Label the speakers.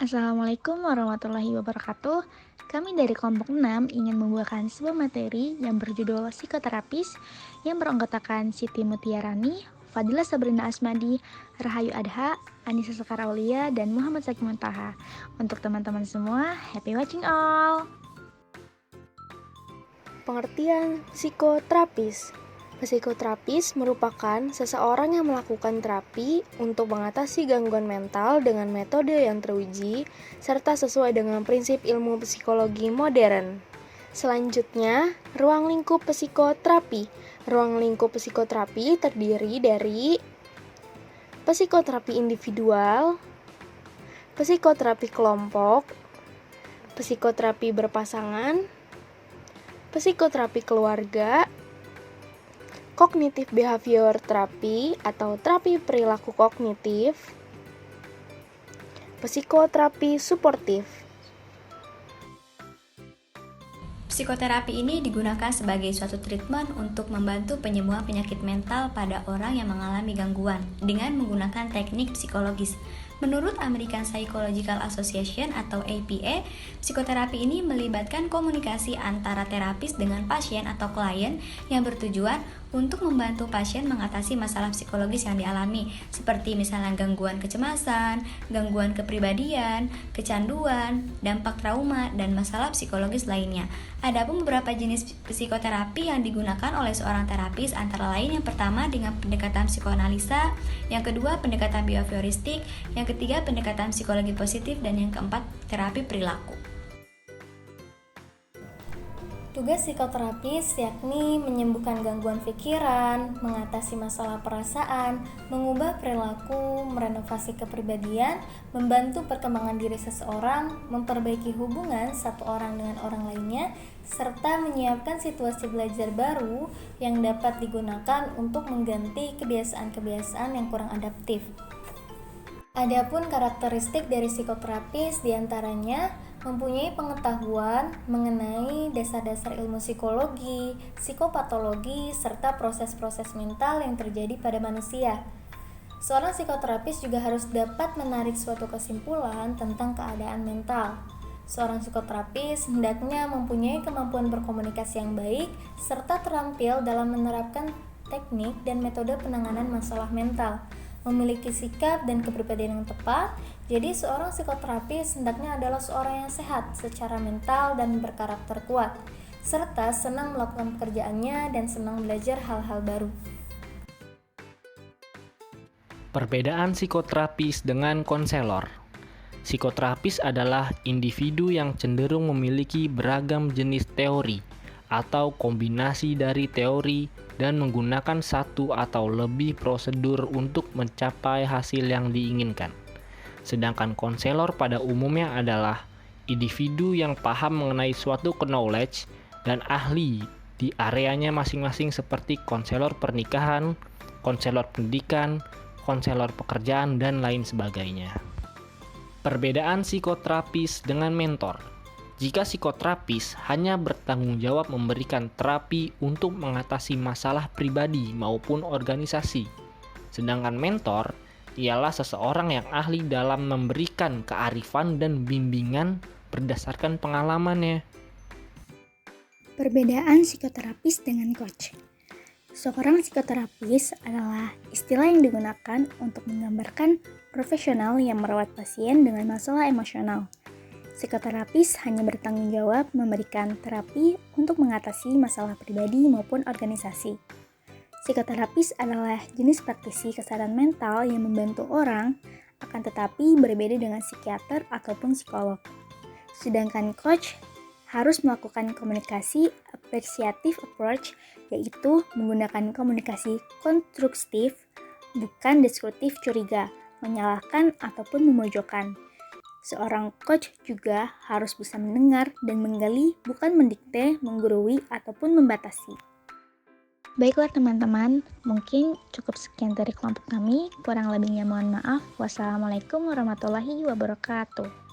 Speaker 1: Assalamualaikum warahmatullahi wabarakatuh. Kami dari kelompok 6 ingin membawakan sebuah materi yang berjudul Psikoterapis yang beranggotakan Siti Mutiarani, Fadila Sabrina Asmadi, Rahayu Adha, Anissa Sekar Aulia, dan Muhammad Zaki Muntaha. Untuk teman-teman semua, happy watching all!
Speaker 2: Pengertian psikoterapis. Psikoterapis merupakan seseorang yang melakukan terapi untuk mengatasi gangguan mental dengan metode yang teruji serta sesuai dengan prinsip ilmu psikologi modern. Selanjutnya, ruang lingkup psikoterapi. Ruang lingkup psikoterapi terdiri dari psikoterapi individual, psikoterapi kelompok, psikoterapi berpasangan, psikoterapi keluarga, kognitif behavior terapi atau terapi perilaku kognitif, psikoterapi suportif.
Speaker 3: Psikoterapi ini digunakan sebagai suatu treatment untuk membantu penyembuhan penyakit mental pada orang yang mengalami gangguan dengan menggunakan teknik psikologis. Menurut American Psychological Association atau APA, psikoterapi ini melibatkan komunikasi antara terapis dengan pasien atau klien yang bertujuan untuk membantu pasien mengatasi masalah psikologis yang dialami, seperti misalnya gangguan kecemasan, gangguan kepribadian, kecanduan, dampak trauma, dan masalah psikologis lainnya. Adapun beberapa jenis psikoterapi yang digunakan oleh seorang terapis antara lain yang pertama dengan pendekatan psikoanalisa, yang kedua pendekatan behavioristik, yang ketiga pendekatan psikologi positif, dan yang keempat terapi perilaku.
Speaker 4: Tugas psikoterapis yakni menyembuhkan gangguan pikiran, mengatasi masalah perasaan, mengubah perilaku, merenovasi kepribadian, membantu perkembangan diri seseorang, memperbaiki hubungan satu orang dengan orang lainnya, serta menyiapkan situasi belajar baru yang dapat digunakan untuk mengganti kebiasaan-kebiasaan yang kurang adaptif. Adapun karakteristik dari psikoterapis diantaranya mempunyai pengetahuan mengenai dasar-dasar ilmu psikologi, psikopatologi, serta proses-proses mental yang terjadi pada manusia. Seorang psikoterapis juga harus dapat menarik suatu kesimpulan tentang keadaan mental. Seorang psikoterapis hendaknya mempunyai kemampuan berkomunikasi yang baik, serta terampil dalam menerapkan teknik dan metode penanganan masalah mental, memiliki sikap dan kepribadian yang tepat. Jadi seorang psikoterapis hendaknya adalah seorang yang sehat secara mental dan berkarakter kuat, serta senang melakukan pekerjaannya dan senang belajar hal-hal baru.
Speaker 5: Perbedaan psikoterapis dengan konselor. Psikoterapis adalah individu yang cenderung memiliki beragam jenis teori atau kombinasi dari teori dan menggunakan satu atau lebih prosedur untuk mencapai hasil yang diinginkan. Sedangkan konselor pada umumnya adalah individu yang paham mengenai suatu knowledge dan ahli di areanya masing-masing seperti konselor pernikahan, konselor pendidikan, konselor pekerjaan, dan lain sebagainya. Perbedaan psikoterapis dengan mentor. Jika psikoterapis hanya bertanggung jawab memberikan terapi untuk mengatasi masalah pribadi maupun organisasi, sedangkan mentor ialah seseorang yang ahli dalam memberikan kearifan dan bimbingan berdasarkan pengalamannya.
Speaker 1: Perbedaan psikoterapis dengan coach. Seorang psikoterapis adalah istilah yang digunakan untuk menggambarkan profesional yang merawat pasien dengan masalah emosional. Psikoterapis hanya bertanggung jawab memberikan terapi untuk mengatasi masalah pribadi maupun organisasi. Psikoterapis adalah jenis praktisi kesehatan mental yang membantu orang, akan tetapi berbeda dengan psikiater ataupun psikolog. Sedangkan coach harus melakukan komunikasi appreciative approach, yaitu menggunakan komunikasi konstruktif, bukan destruktif curiga, menyalahkan ataupun memojokkan. Seorang coach juga harus bisa mendengar dan menggali, bukan mendikte, menggurui, ataupun membatasi. Baiklah teman-teman, mungkin cukup sekian dari kelompok kami. Kurang lebihnya mohon maaf. Wassalamualaikum warahmatullahi wabarakatuh.